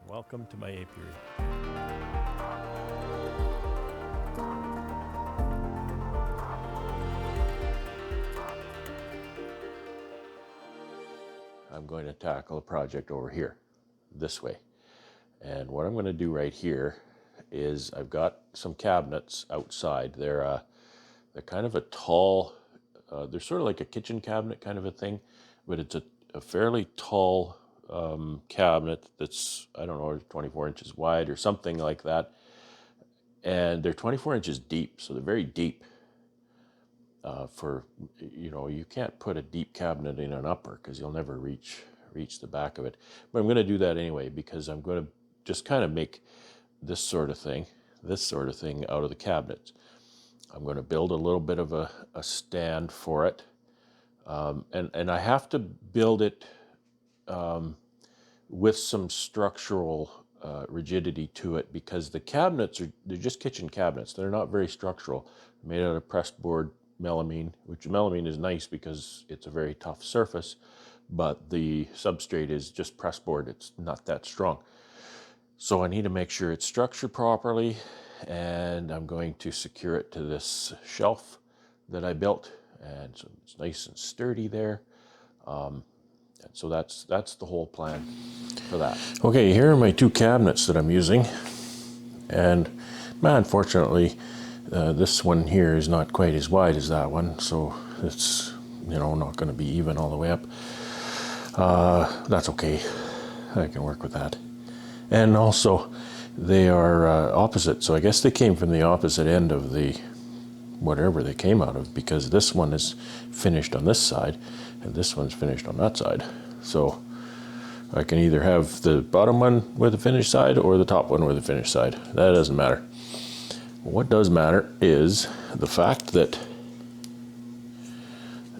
Welcome to my apiary. I'm going to tackle a project over here, this way. And what I'm going to do right here is I've got some cabinets outside. They're kind of a tall, they're sort of like a kitchen cabinet kind of a thing, but it's a fairly tall cabinet that's, I don't know, 24 inches wide or something like that. And they're 24 inches deep, so they're very deep. You can't put a deep cabinet in an upper because you'll never reach the back of it. But I'm going to do that anyway because I'm going to just kind of make this sort of thing out of the cabinets. I'm going to build a little bit of a stand for it. And I have to build it with some structural rigidity to it because the cabinets they're just kitchen cabinets. They're not very structural. Made out of pressed board melamine, which melamine is nice because it's a very tough surface, but the substrate is just pressed board. It's not that strong. So I need to make sure it's structured properly, and I'm going to secure it to this shelf that I built, and so it's nice and sturdy there. So that's the whole plan for that. Okay, here are my two cabinets that I'm using, and unfortunately, this one here is not quite as wide as that one, so it's not going to be even all the way up. That's okay. I can work with that. And also, they are opposite, so I guess they came from the opposite end of the whatever they came out of, because this one is finished on this side and this one's finished on that side. So I can either have the bottom one with the finished side or the top one with the finished side. That doesn't matter. What does matter is the fact that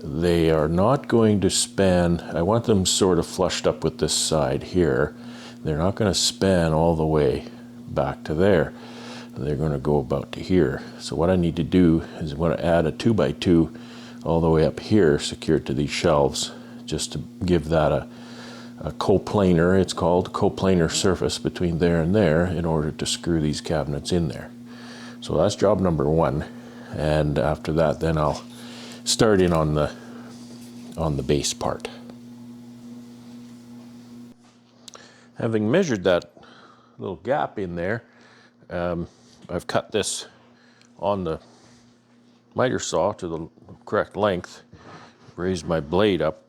they are not going to span. I want them sort of flushed up with this side here. They're not going to span all the way back to there. They're going to go about to here. So what I need to do is I want to add a 2x2 all the way up here, secured to these shelves, just to give that a coplanar, it's called, coplanar surface between there and there in order to screw these cabinets in there. So that's job number one. And after that, then I'll start in on the base part. Having measured that little gap in there, I've cut this on the miter saw to the correct length, raised my blade up.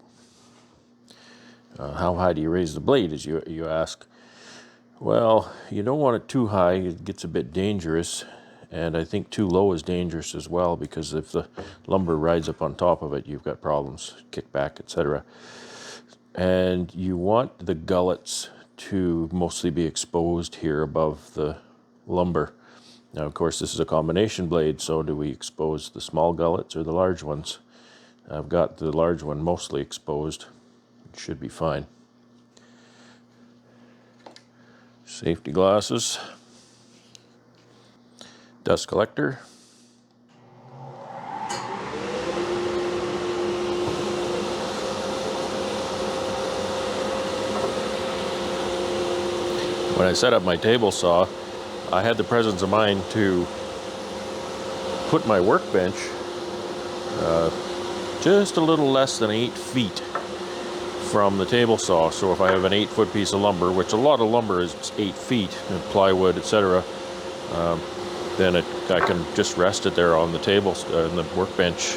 How high do you raise the blade, as you ask? Well, you don't want it too high, it gets a bit dangerous, and I think too low is dangerous as well, because if the lumber rides up on top of it, you've got problems, kickback, etc. And you want the gullets to mostly be exposed here above the lumber. Now, of course, this is a combination blade, so do we expose the small gullets or the large ones? I've got the large one mostly exposed. It should be fine. Safety glasses, dust collector, when I set up my table saw, I had the presence of mind to put my workbench just a little less than 8 feet from the table saw. So if I have an 8-foot piece of lumber, which a lot of lumber is 8 feet, and plywood, etc., then I can just rest it there on the table, on the workbench.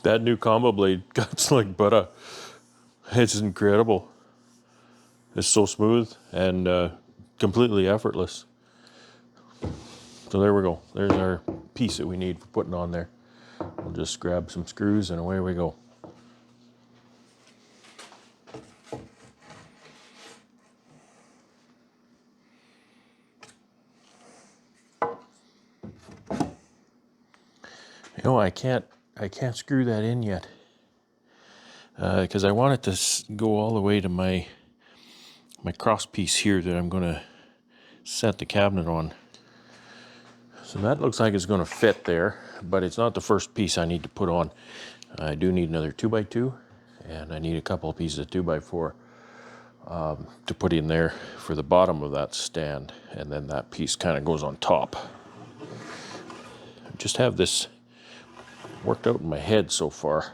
That new combo blade cuts like butter. It's incredible. It's so smooth and completely effortless. So there we go. There's our piece that we need for putting on there. We'll just grab some screws and away we go. No, I can't screw that in yet. Because I want it to go all the way to my cross piece here that I'm going to set the cabinet on. So that looks like it's going to fit there, but it's not the first piece I need to put on. I do need another 2x2, and I need a couple of pieces of 2x4 to put in there for the bottom of that stand, and then that piece kind of goes on top. I just have this worked out in my head so far.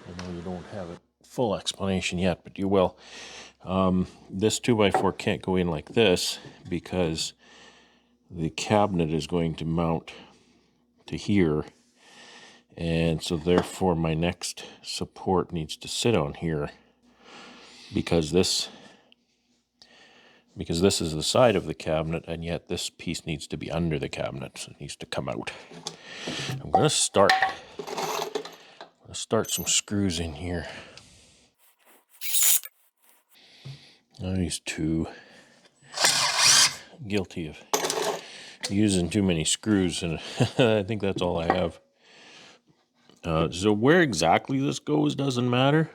I know you don't have a full explanation yet, but you will. This 2x4 can't go in like this because the cabinet is going to mount to here, and so therefore my next support needs to sit on here because this is the side of the cabinet, and yet this piece needs to be under the cabinet, so it needs to come out. I'm going to start some screws in here. These two, guilty of using too many screws, and I think that's all I have. So where exactly this goes doesn't matter.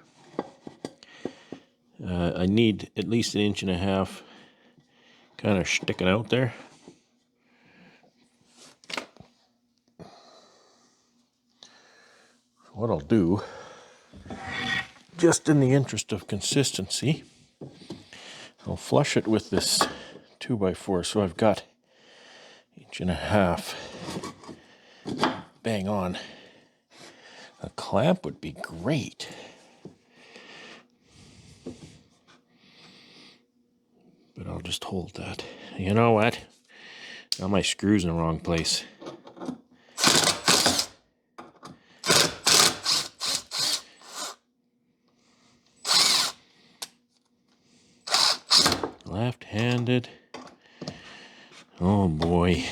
I need at least 1.5 inches kind of sticking out there. What I'll do, just in the interest of consistency, I'll flush it with this 2x4, so I've got 1.5 inches. Bang on. A clamp would be great. But I'll just hold that. You know what? Got my screws in the wrong place. Left-handed. Oh boy.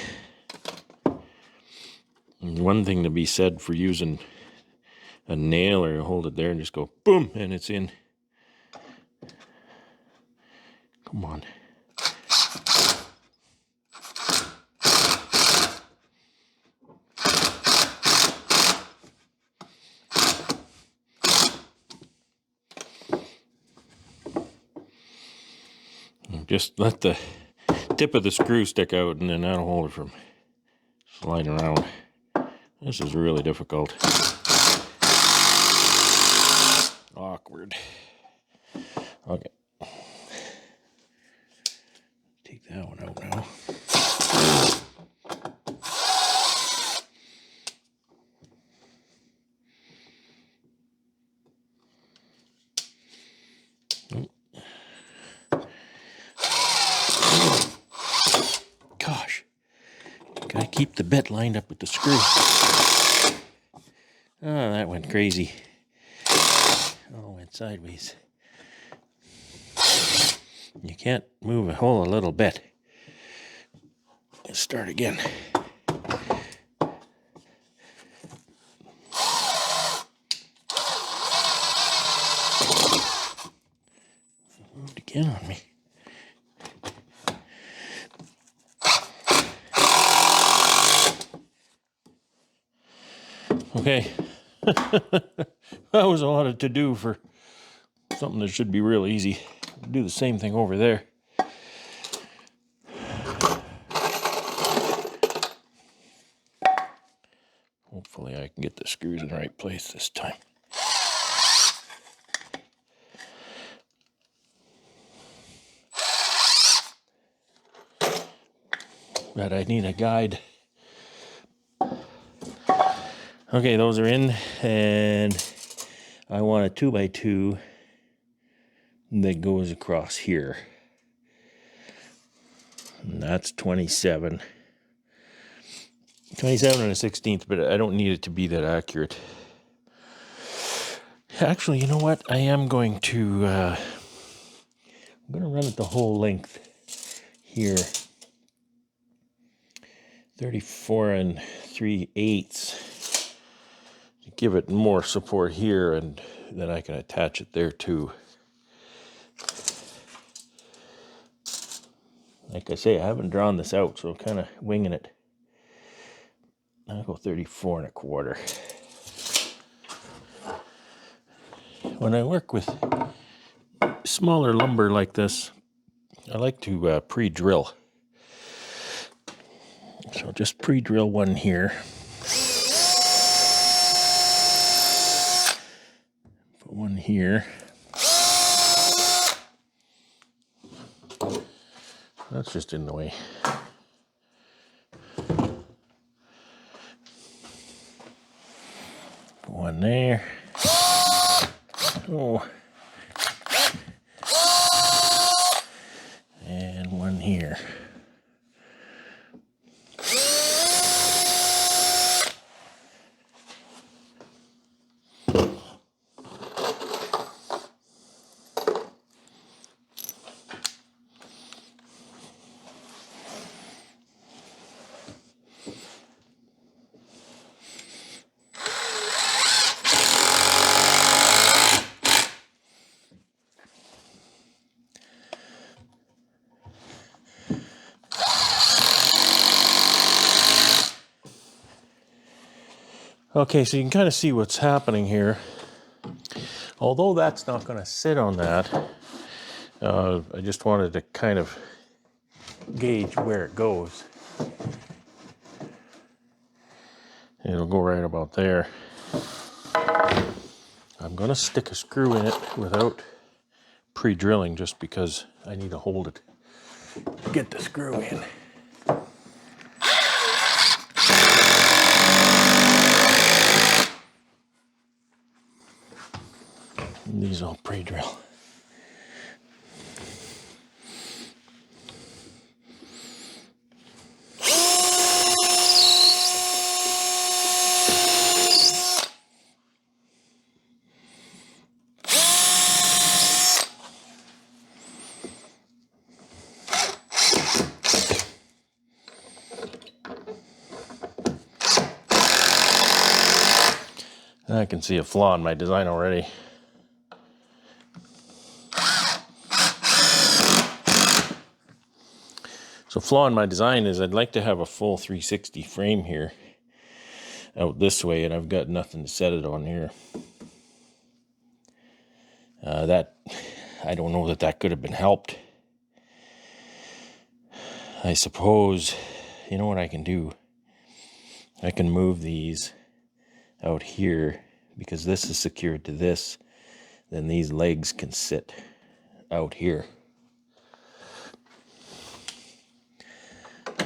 One thing to be said for using a nailer, hold it there and just go boom, and it's in. Come on. Just let the tip of the screw stick out, and then that'll hold it from sliding around. This is really difficult. Awkward. Okay. Take that one out now. Gosh. Gotta keep the bit lined up with the screw. Oh, that went crazy. Oh, it went sideways. You can't move a whole little bit. Let's start again. Moved again on me. Okay. That was a lot of to do for something that should be real easy. Do the same thing over there. Hopefully I can get the screws in the right place this time. But I need a guide. Okay, those are in, and I want a 2x2 that goes across here. And that's 27. 27 and a 16th, but I don't need it to be that accurate. Actually, you know what? I am going to, I'm going to run it the whole length here. 34 and 3/8 to give it more support here, and then I can attach it there too. Like I say, I haven't drawn this out, so I'm kind of winging it. I'll go 34 1/4. When I work with smaller lumber like this, I like to pre-drill. So just pre-drill one here. Put one here. That's just in the way. Put one there. Oh. And one here. Okay, so you can kind of see what's happening here. Although that's not going to sit on that, I just wanted to kind of gauge where it goes. It'll go right about there. I'm going to stick a screw in it without pre-drilling just because I need to hold it. Get the screw in. And these I'll pre-drill. I can see a flaw in my design already. So flaw in my design is I'd like to have a full 360 frame here out this way, and I've got nothing to set it on here. That I don't know that could have been helped. I suppose, you know what I can do? I can move these out here because this is secured to this. Then these legs can sit out here. Pull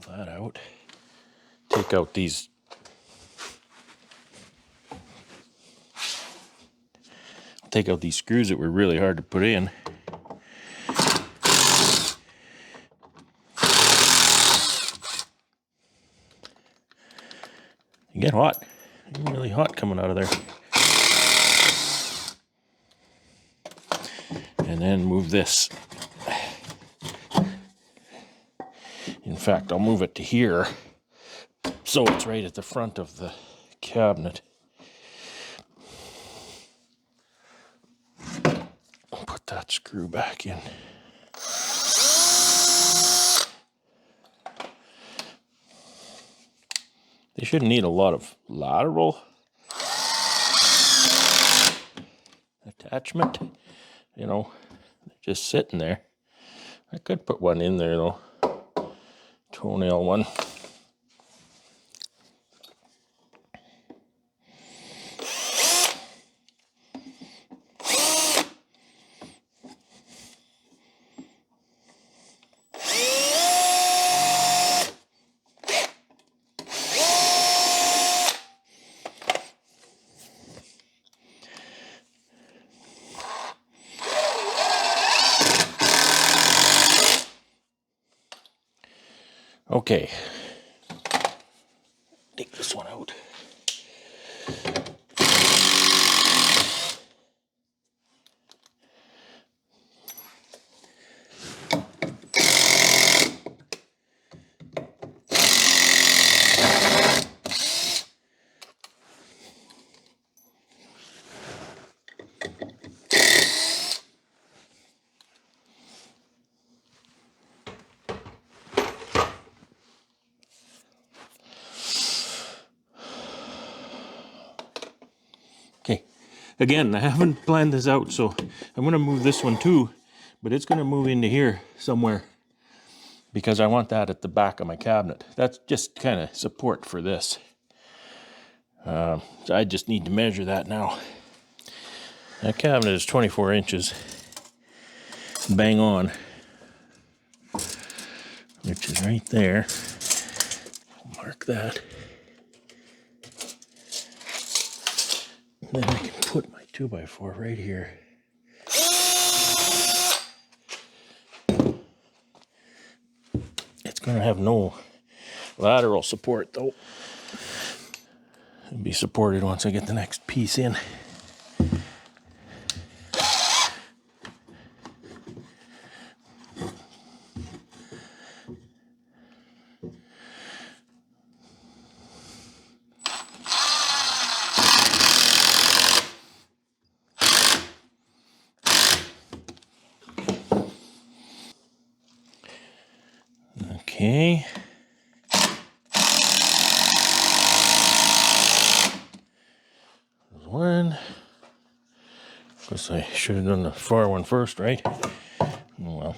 that out. Take out these. Take out these screws that were really hard to put in. You get hot. You get really hot coming out of there. And then move this. In fact, I'll move it to here so it's right at the front of the cabinet. Put that screw back in. They shouldn't need a lot of lateral attachment. You know, they're just sitting there. I could put one in there though. Toenail one. Okay, take this one out. Okay, again, I haven't planned this out, so I'm going to move this one too, but it's going to move into here somewhere because I want that at the back of my cabinet. That's just kind of support for this. So I just need to measure that now. That cabinet is 24 inches, bang on, which is right there. Mark that. And then I can put my 2x4 right here. It's going to have no lateral support though. It'll be supported once I get the next piece in. Okay. There's one. Guess I should have done the far one first, right? Oh well.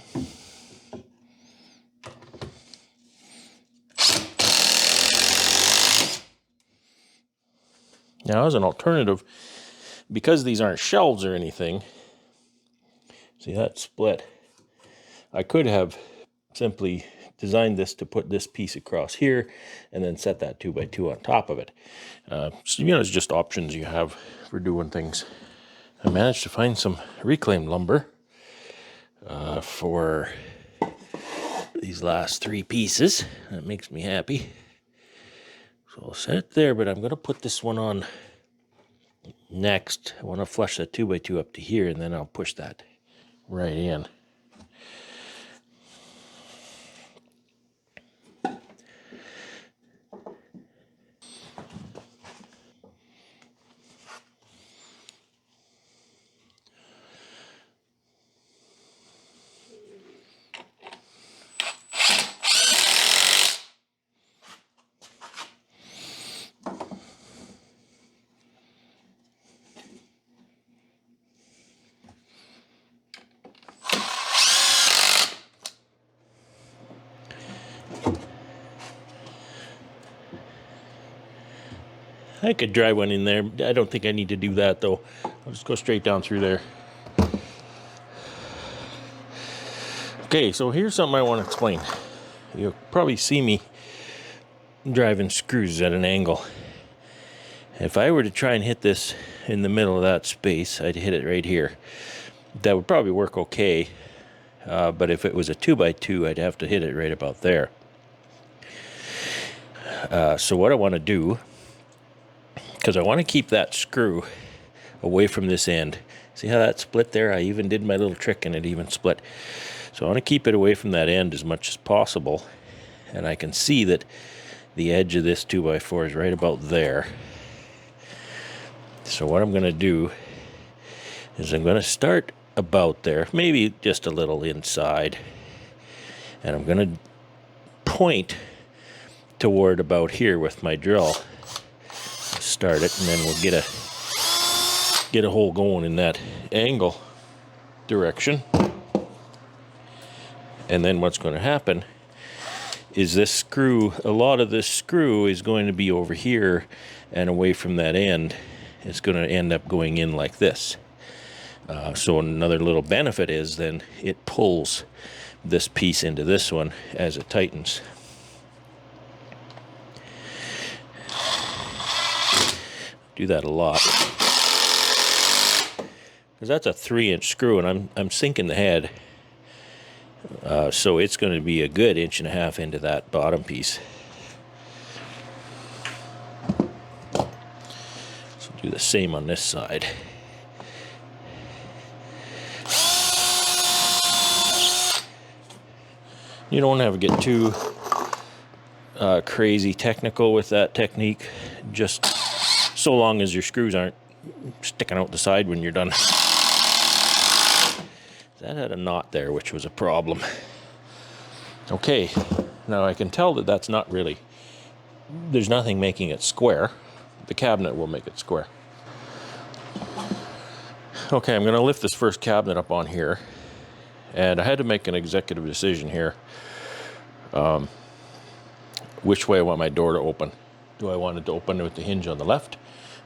Now, as an alternative, because these aren't shelves or anything, see that split, I could have simply designed this to put this piece across here and then set that 2x2 on top of it. So, you know, it's just options you have for doing things. I managed to find some reclaimed lumber for these last 3 pieces. That makes me happy. So I'll set it there, but I'm going to put this one on next. I want to flush that 2x2 up to here, and then I'll push that right in. I could dry one in there. I don't think I need to do that though. I'll just go straight down through there. Okay, so here's something I want to explain. You'll probably see me driving screws at an angle. If I were to try and hit this in the middle of that space, I'd hit it right here. That would probably work okay, but if it was a 2x2, I'd have to hit it right about there. So what I want to do, because I want to keep that screw away from this end. See how that split there? I even did my little trick and it even split. So I want to keep it away from that end as much as possible. And I can see that the edge of this 2x4 is right about there. So what I'm going to do is I'm going to start about there, maybe just a little inside. And I'm going to point toward about here with my drill. Start it, and then we'll get a hole going in that angle direction. And then what's going to happen is this screw, a lot of this screw is going to be over here and away from that end. It's going to end up going in like this. So another little benefit is then it pulls this piece into this one as it tightens. Do that a lot, because that's a 3-inch screw, and I'm sinking the head, so it's going to be a good 1.5 inches into that bottom piece. Do the same on this side. You don't have to get too crazy technical with that technique, just so long as your screws aren't sticking out the side when you're done. That had a knot there, which was a problem. Okay, now I can tell that that's not really, there's nothing making it square. The cabinet will make it square. Okay, I'm going to lift this first cabinet up on here, and I had to make an executive decision here. Which way I want my door to open. Do I want it to open with the hinge on the left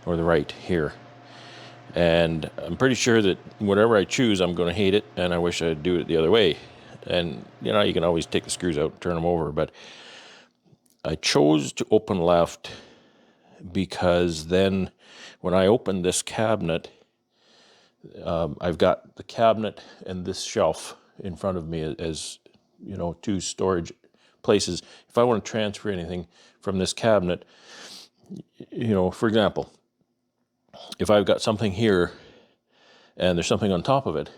or the right here? And I'm pretty sure that whatever I choose, I'm going to hate it, and I wish I'd do it the other way. And, you know, you can always take the screws out and turn them over, but I chose to open left because then when I open this cabinet, I've got the cabinet and this shelf in front of me as, you know, two storage places. If I want to transfer anything from this cabinet, you know, for example, if I've got something here and there's something on top of it,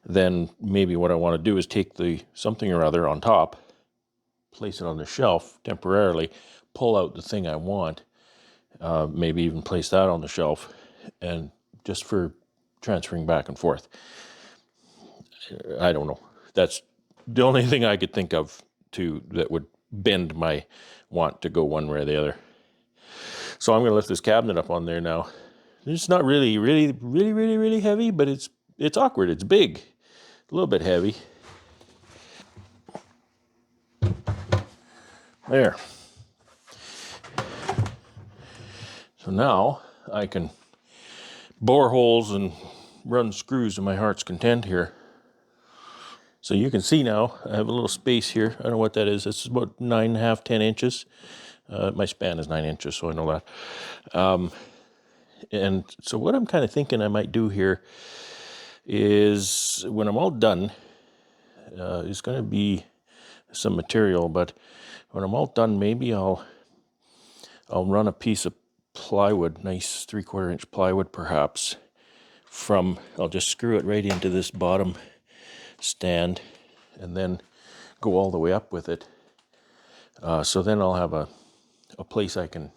then maybe what I want to do is take the something or other on top, place it on the shelf temporarily, pull out the thing I want, maybe even place that on the shelf, and just for transferring back and forth. I don't know. That's the only thing I could think of that would bend my want to go one way or the other. So I'm going to lift this cabinet up on there now. It's not really heavy, but it's awkward. It's big, a little bit heavy. There. So now I can bore holes and run screws to my heart's content here. So you can see now I have a little space here. I don't know what that is. It's about 9.5, 10 inches. My span is 9 inches, so I know that. And so what I'm kind of thinking I might do here is when I'm all done, it's going to be some material, but when I'm all done, maybe I'll run a piece of plywood, nice 3/4 inch plywood perhaps, I'll just screw it right into this bottom stand and then go all the way up with it. So then I'll have a place I can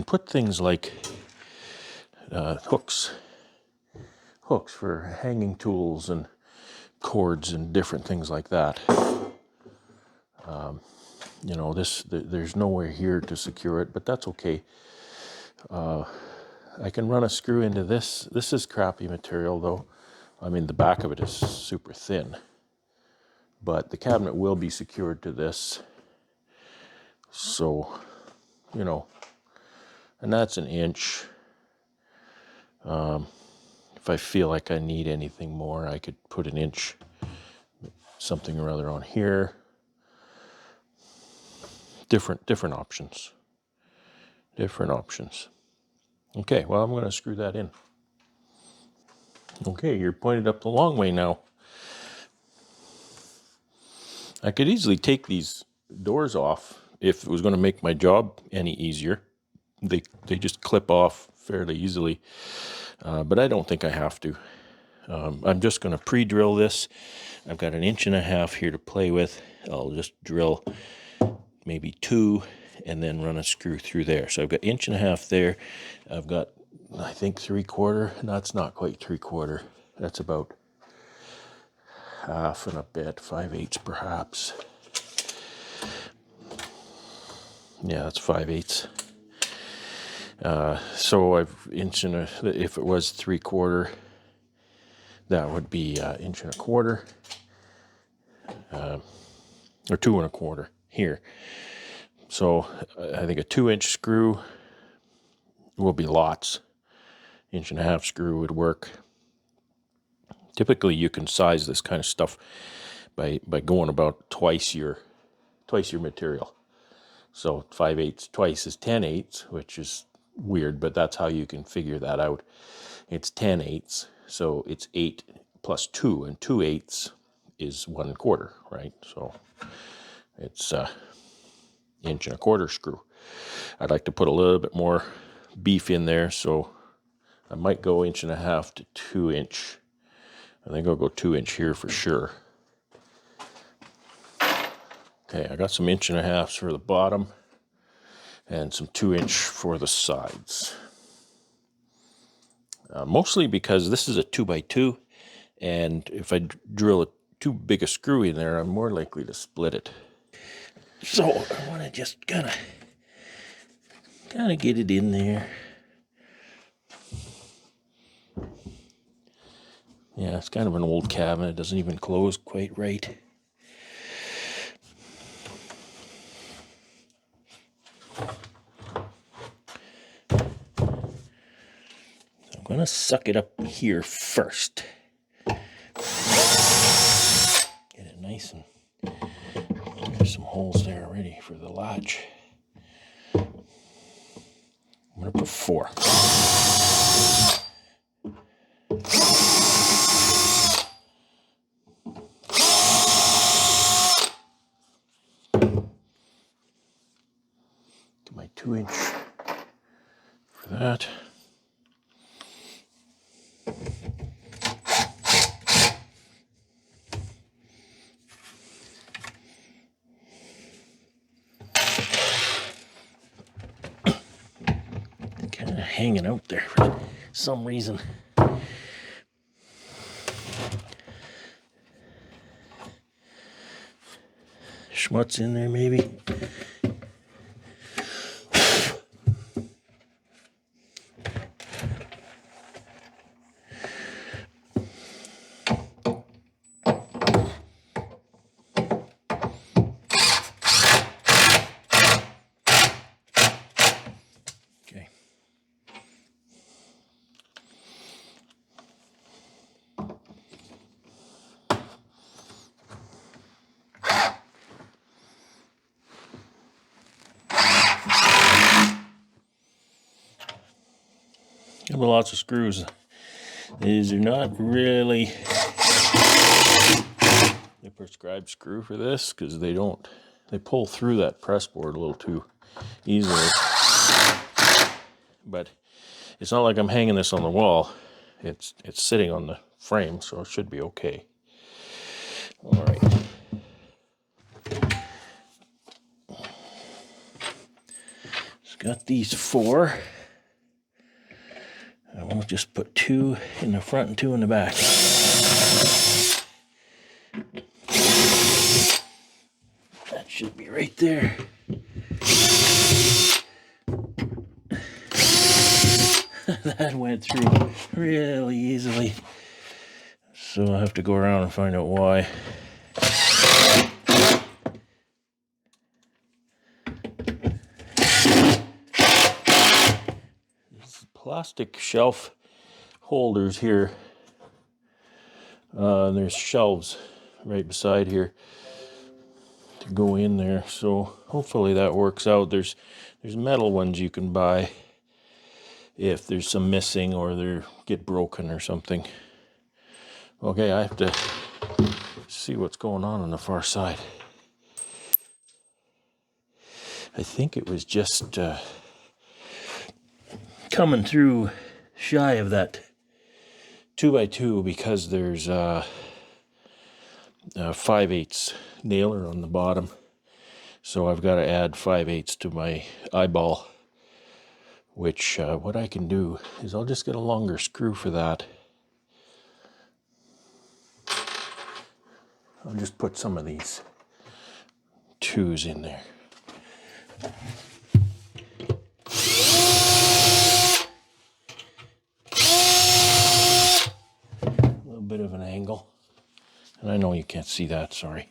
put things like hooks for hanging tools and cords and different things like that. You know, there's nowhere here to secure it, but that's okay. I can run a screw into this. This is crappy material though. I mean, the back of it is super thin, but the cabinet will be secured to this. So, you know, and that's an inch. If I feel like I need anything more, I could put an inch, something or other on here. Different options. Okay, well, I'm going to screw that in. Okay, you're pointed up the long way now. I could easily take these doors off if it was going to make my job any easier. They just clip off fairly easily, but I don't think I have to. I'm just going to pre-drill this. I've got 1.5 inches here to play with. I'll just drill maybe 2 and then run a screw through there. So I've got 1.5 inches there. I've got, I think, 3/4. No, it's not quite 3/4. That's about half and a bit, 5/8 perhaps. Yeah, that's 5/8. So I've 1.25 inches. If it was 3/4, that would be 1.25 inches, or 2.25 here. So I think a 2-inch screw will be lots. 1.5 inch screw would work. Typically, you can size this kind of stuff by going about twice your material. So 5/8 twice is 10/8, which is weird, but that's how you can figure that out. It's 10/8, so it's 8 plus 2, and 2/8 is 1/4, right? So it's 1.25 inch screw. I'd like to put a little bit more beef in there, so I might go 1.5 to 2 inch. I think I'll go 2 inch here for sure. Okay, I got some 1.5 for the bottom and some 2 inch for the sides. Mostly because this is a 2x2, and if I drill too big a screw in there, I'm more likely to split it. So I want to just kind of get it in there. Yeah, it's kind of an old cabinet. It doesn't even close quite right. I'm going to suck it up here first. Get it nice, and there's some holes there already for the latch. I'm going to put 4. Get my 2 inch for that. Kind of hanging out there for some reason. Schmutz in there maybe. Okay. Got lots of screws. These are not really the prescribed screw for this, because they pull through that press board a little too easily. But it's not like I'm hanging this on the wall. It's sitting on the frame, so it should be okay. All right. Just got these 4. I will just put 2 in the front and 2 in the back. That should be right there. That went through really easily. So I'll have to go around and find out why. Plastic shelf holders here. There's shelves right beside here to go in there, so hopefully that works out. There's metal ones you can buy if there's some missing or they get broken or something. Okay, I have to see what's going on the far side. I think it was just coming through shy of that 2x2 because there's a 5/8 nailer on the bottom, so I've got to add 5/8 to my eyeball, which what I can do is I'll just get a longer screw for that. I'll just put some of these 2s in there. Bit of an angle, and I know you can't see that, sorry.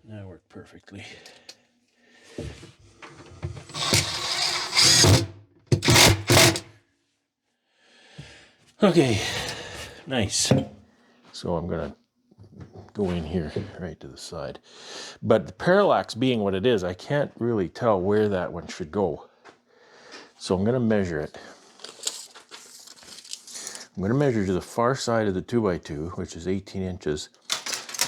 That worked perfectly. Okay, nice. So I'm gonna go in here right to the side, but the parallax being what it is, I can't really tell where that one should go. So I'm going to measure it. I'm going to measure to the far side of the 2x2, which is 18 inches,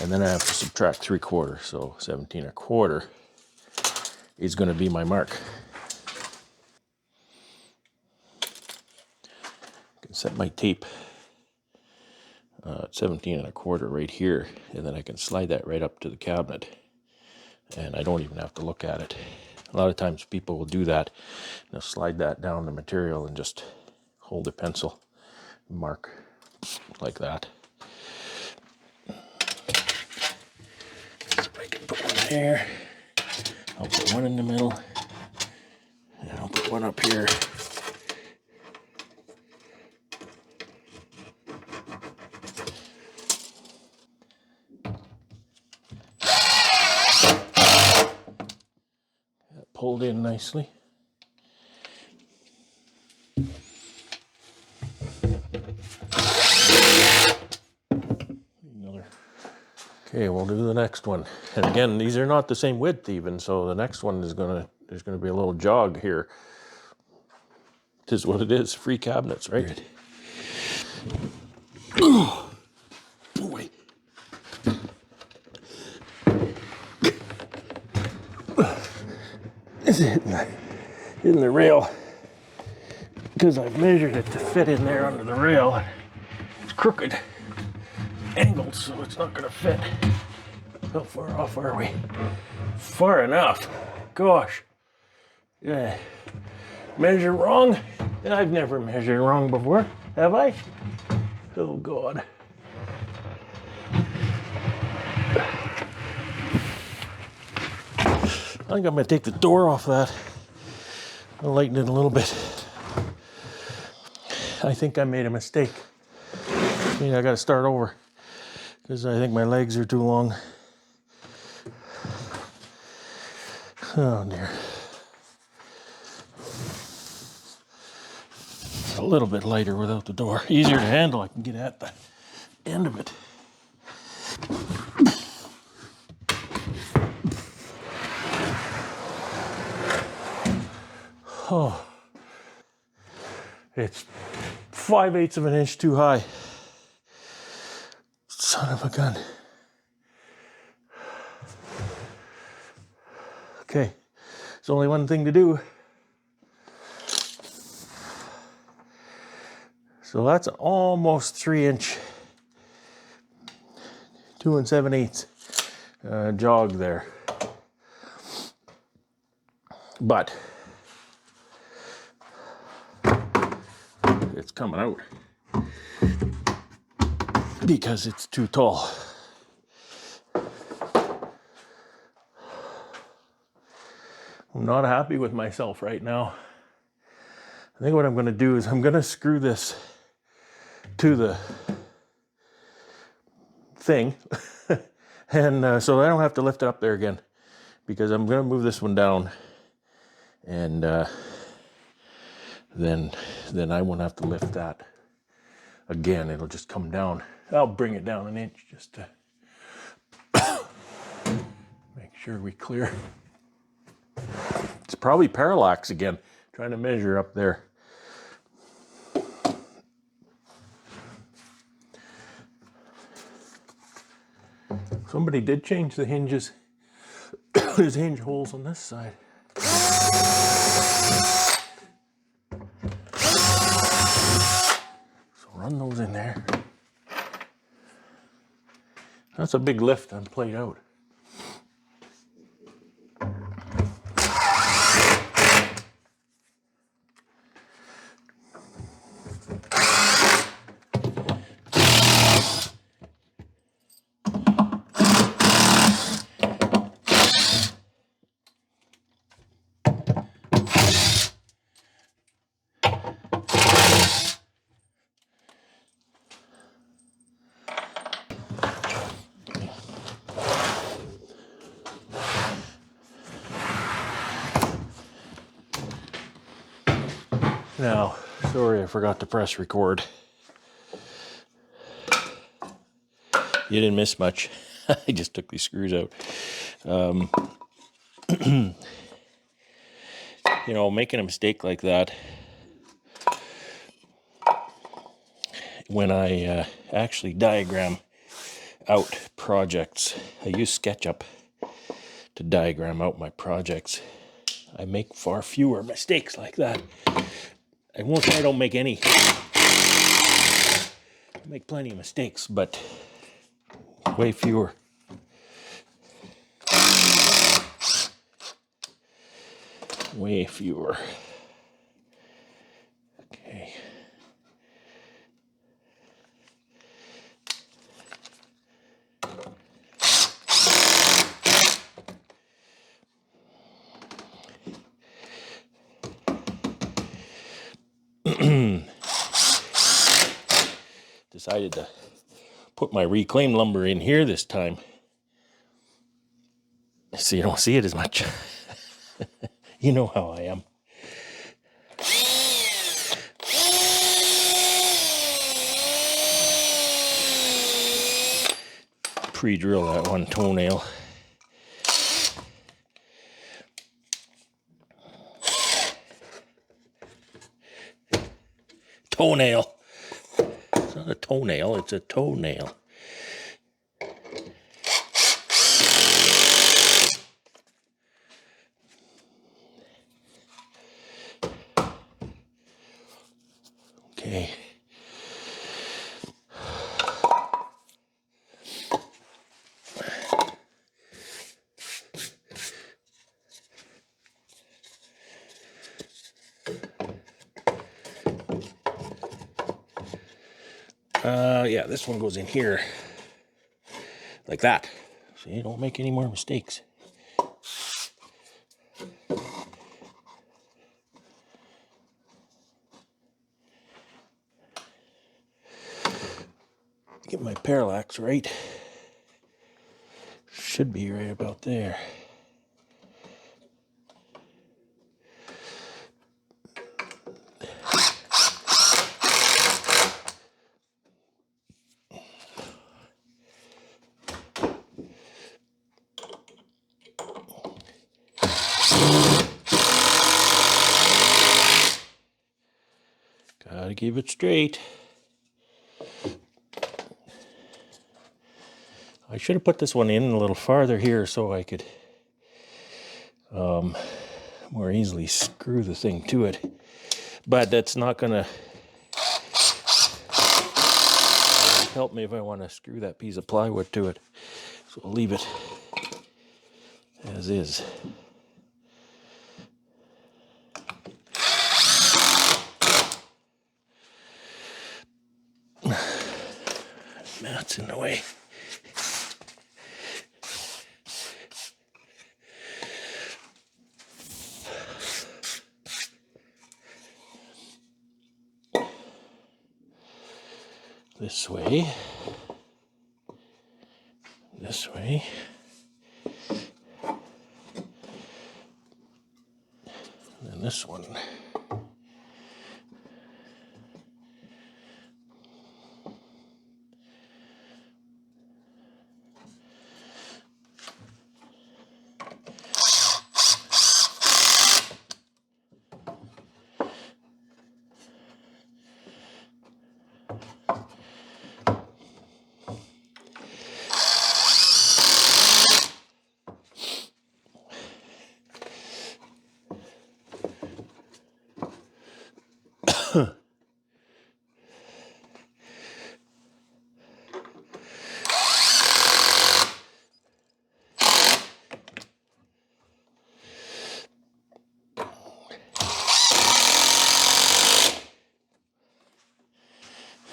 And then I have to subtract 3/4, so 17 1/4 is going to be my mark. I can set my tape at 17 1/4 right here, and then I can slide that right up to the cabinet, and I don't even have to look at it. A lot of times people will do that. They'll slide that down the material and just hold their pencil, mark like that. So I can put one there. I'll put one in the middle, and I'll put one up here. That pulled in nicely. Another. Okay, we'll do the next one. And again, these are not the same width even, so the next one is there's gonna be a little jog here. It is what it is, free cabinets, right? Oh, boy. Is it hitting the rail? Because I've measured it to fit in there under the rail. It's crooked, angled, so it's not gonna fit. How far off are we? Far enough. Gosh. Yeah. Measure wrong? I've never measured wrong before, have I? Oh God. I think I'm gonna take the door off that. I'll lighten it a little bit. I think I made a mistake. I mean, I gotta start over because I think my legs are too long. Oh dear. A little bit lighter without the door. Easier to handle. I can get at the end of it. Oh. It's 5/8 of an inch too high. Son of a gun. Okay, there's only one thing to do. So that's an almost 3-inch, 2 7/8 jog there. But it's coming out because it's too tall. I'm not happy with myself right now. I think what I'm going to do is I'm going to screw this to the thing and so I don't have to lift it up there again, because I'm going to move this one down, and then I won't have to lift that again. It'll just come down. I'll bring it down 1 inch just to make sure we clear. It's probably parallax again, trying to measure up there. Somebody did change the hinges. There's hinge holes on this side. So run those in there. That's a big lift on played out. Now, sorry I forgot to press record. You didn't miss much. I just took these screws out. You know, making a mistake like that, when I actually diagram out projects. I use SketchUp to diagram out my projects. I make far fewer mistakes like that. I won't say I don't make any. I make plenty of mistakes, but way fewer. Way fewer. Okay. Decided to put my reclaimed lumber in here this time, so you don't see it as much. You know how I am. Pre-drill that one toenail. Toenail. It's not a toenail, it's a toenail. Okay. Yeah, this one goes in here like that. See, don't make any more mistakes. Get my parallax right. Should be right about there. Gotta keep it straight. I should have put this one in a little farther here so I could more easily screw the thing to it. But that's not gonna help me if I want to screw that piece of plywood to it. So I'll leave it as is. Mat's in the way. This way. This way. And this one.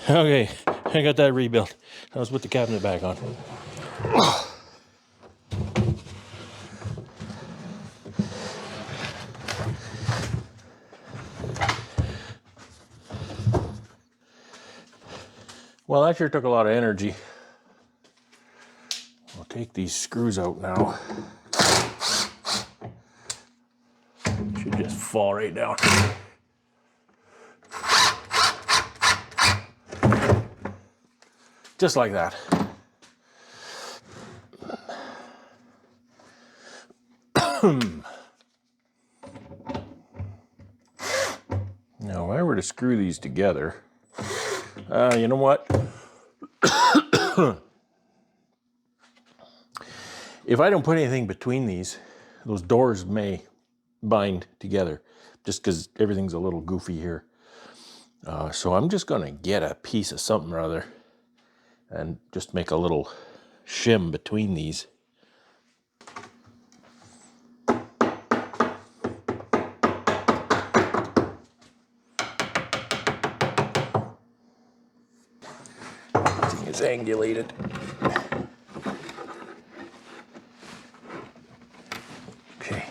Okay, I got that rebuilt. I was with the cabinet back on. Well, that sure took a lot of energy. I'll take these screws out now. Should just fall right down. Just like that. Now, if I were to screw these together, you know what? If I don't put anything between these, those doors may bind together just because everything's a little goofy here. So I'm just going to get a piece of something or other and just make a little shim between these. Everything is angulated. Okay,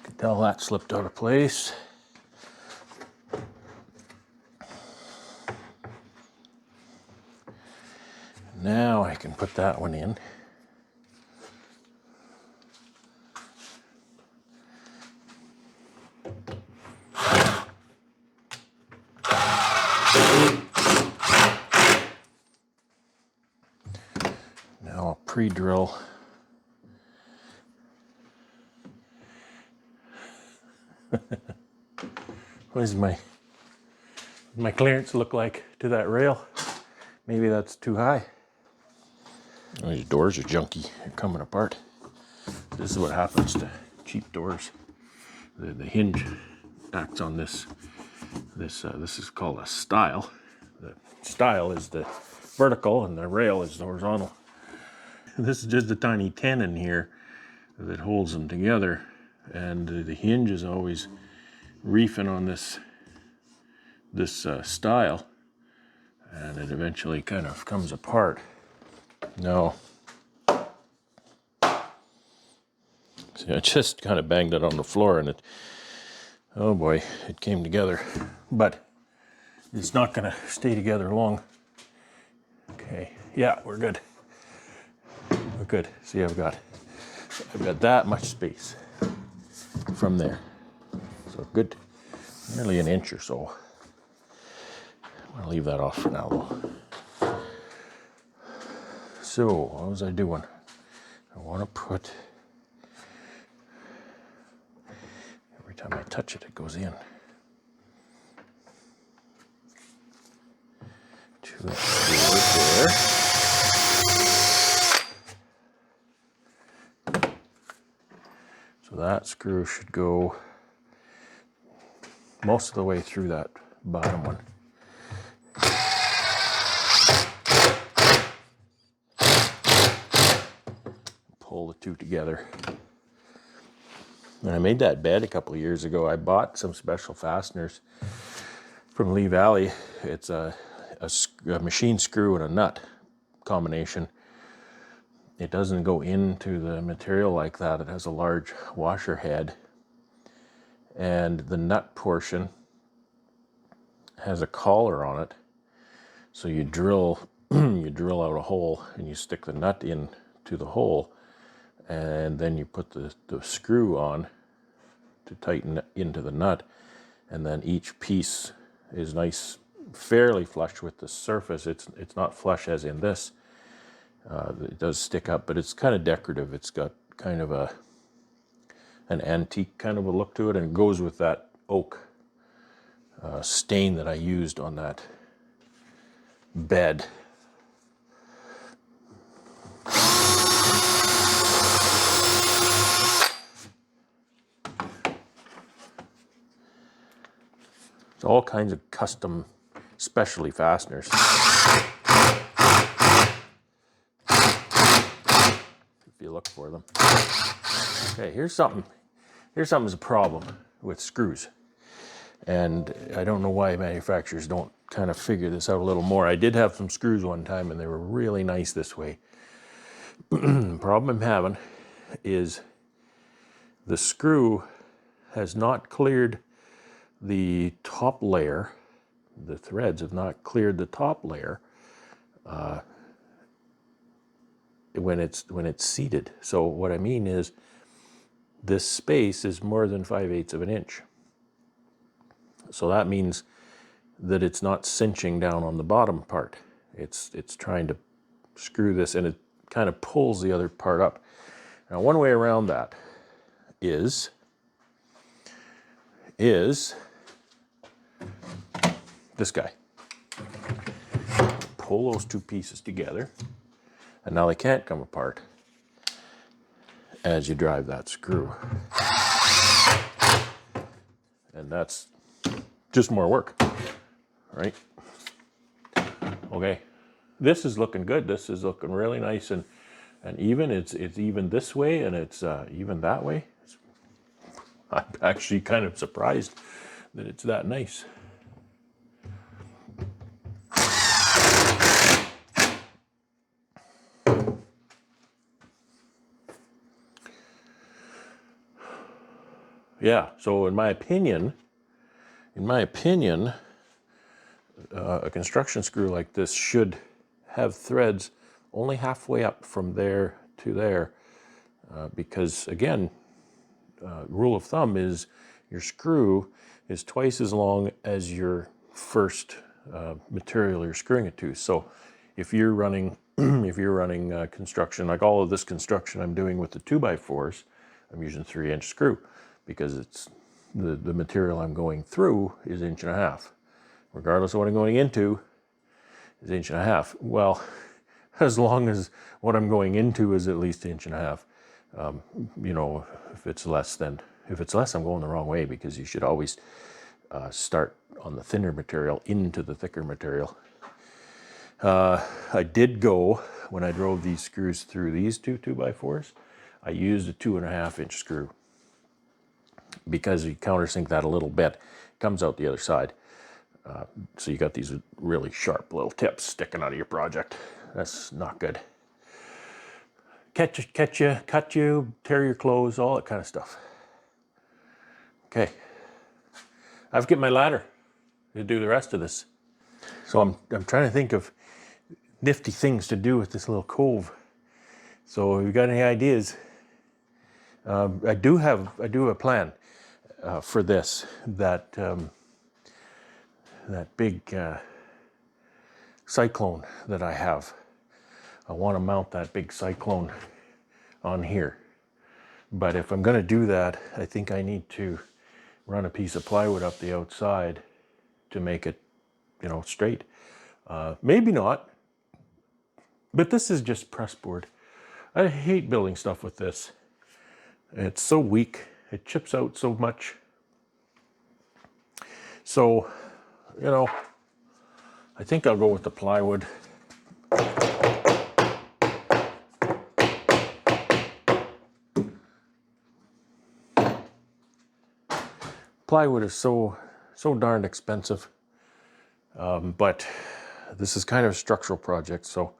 can tell that slipped out of place. Now I can put that one in. Now I'll pre-drill. What does my clearance look like to that rail? Maybe that's too high. Oh, these doors are junky. They're coming apart. This is what happens to cheap doors. The hinge acts on this. This is called a stile. The stile is the vertical and the rail is the horizontal. This is just a tiny tenon here that holds them together, and the hinge is always reefing on this stile, and it eventually kind of comes apart. No. See, I just kind of banged it on the floor, and oh boy, it came together. But it's not going to stay together long. Okay, yeah, we're good. We're good. See, I've got that much space from there. So good, nearly an inch or so. I'm going to leave that off for now, though. So, what was I doing? I want to put, every time I touch it, it goes in. Two screws there. So that screw should go most of the way through that bottom one. Pull the two together. When I made that bed a couple of years ago, I bought some special fasteners from Lee Valley. It's a machine screw and a nut combination. It doesn't go into the material like that. It has a large washer head, and the nut portion has a collar on it. So you drill out a hole and you stick the nut in to the hole, and then you put the screw on to tighten into the nut, and then each piece is nice, fairly flush with the surface. It's not flush as in this. It does stick up, but it's kind of decorative. It's got kind of an antique kind of a look to it, and it goes with that oak stain that I used on that bed. It's all kinds of custom specialty fasteners. If you look for them. Okay, here's something. Here's something's a problem with screws. And I don't know why manufacturers don't kind of figure this out a little more. I did have some screws one time and they were really nice this way. The problem I'm having is the screw has not cleared the top layer. The threads have not cleared the top layer when it's seated. So what I mean is this space is more than 5/8 of an inch. So that means that it's not cinching down on the bottom part. It's trying to screw this, and it kind of pulls the other part up. Now, one way around that is this guy. Pull those two pieces together, and now they can't come apart. as you drive that screw. And that's just more work, right? Okay, this is looking good. This is looking really nice and even. It's even this way and it's even that way. I'm actually kind of surprised that it's that nice. Yeah, so in my opinion, a construction screw like this should have threads only halfway up from there to there, because again, rule of thumb is your screw is twice as long as your first material you're screwing it to. So if you're running construction, like all of this construction I'm doing with the 2x4s, I'm using 3-inch screw because it's the material I'm going through is 1.5 inches. Regardless of what I'm going into, is 1.5 inches. Well, as long as what I'm going into is at least 1.5 inches. You know, if it's less, I'm going the wrong way, because you should always start on the thinner material into the thicker material. I did go, when I drove these screws through these two 2x4s, I used a 2.5-inch screw because you countersink that a little bit. It comes out the other side. So you got these really sharp little tips sticking out of your project. That's not good. Cut you, tear your clothes, all that kind of stuff. Okay, I've got my ladder to do the rest of this. So I'm trying to think of nifty things to do with this little cove. So if you got any ideas, I do have a plan for this. That big cyclone that I have. I want to mount that big cyclone on here. But if I'm going to do that, I think I need to run a piece of plywood up the outside to make it, you know, straight. Maybe not, but this is just pressboard. I hate building stuff with this. It's so weak. It chips out so much. So, you know, I think I'll go with the plywood. Plywood is so darn expensive, but this is kind of a structural project, so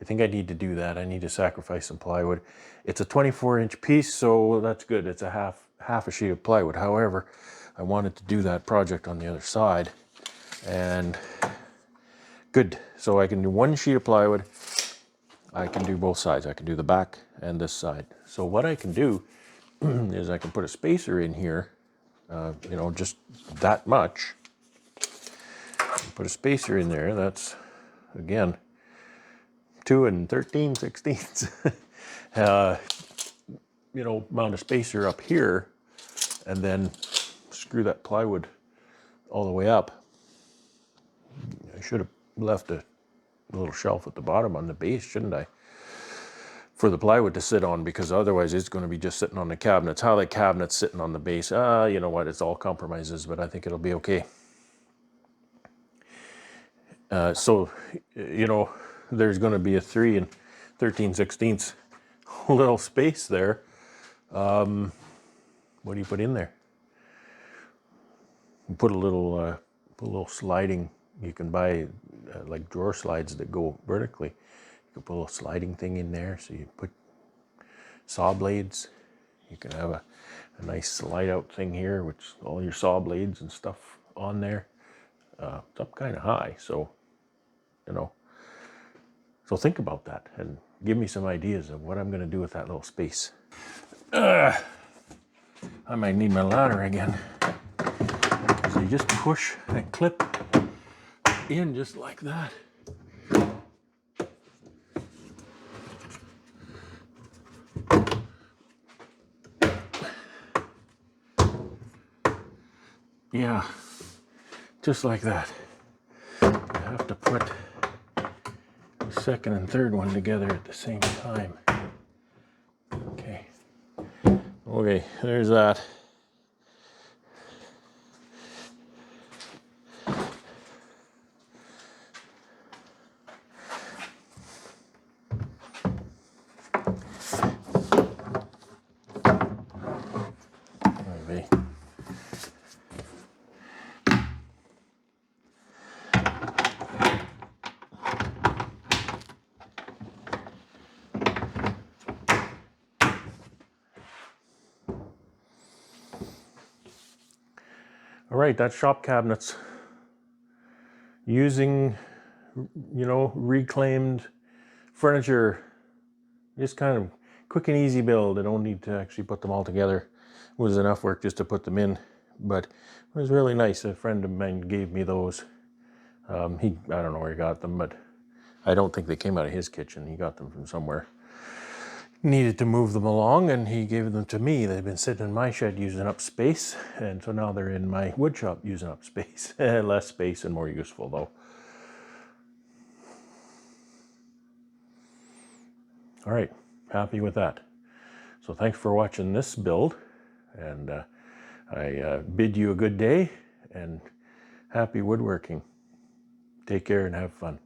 I think I need to do that. I need to sacrifice some plywood. It's a 24-inch piece, so that's good. It's a half a sheet of plywood. However, I wanted to do that project on the other side, and good. So I can do one sheet of plywood. I can do both sides. I can do the back and this side. So what I can do is I can put a spacer in here, you know, just that much. Put a spacer in there. That's, again, 2 13/16. You know, mount a spacer up here and then screw that plywood all the way up. I should have left a little shelf at the bottom on the base, shouldn't I? For the plywood to sit on, because otherwise it's going to be just sitting on the cabinets. How the cabinet's sitting on the base, you know what, it's all compromises, but I think it'll be okay. So, you know, there's going to be a 3 13/16 little space there. What do you put in there? You put a little sliding. You can buy like drawer slides that go vertically. You can put a little sliding thing in there. So you put saw blades. You can have a nice slide out thing here, which all your saw blades and stuff on there. It's up kind of high, so you know. So think about that and give me some ideas of what I'm going to do with that little space. I might need my ladder again. So you just push and clip in just like that. Yeah, just like that. I have to put the second and third one together at the same time. Okay. Okay, there's that. Maybe. All right, that's shop cabinets. Using, reclaimed furniture. Just kind of quick and easy build. I don't need to actually put them all together. It was enough work just to put them in, but it was really nice. A friend of mine gave me those. I don't know where he got them, but I don't think they came out of his kitchen. He got them from somewhere. Needed to move them along, and he gave them to me. They've been sitting in my shed using up space, and so now they're in my wood shop using up space. Less space and more useful though. All right, happy with that. So thanks for watching this build, and I bid you a good day and happy woodworking. Take care and have fun.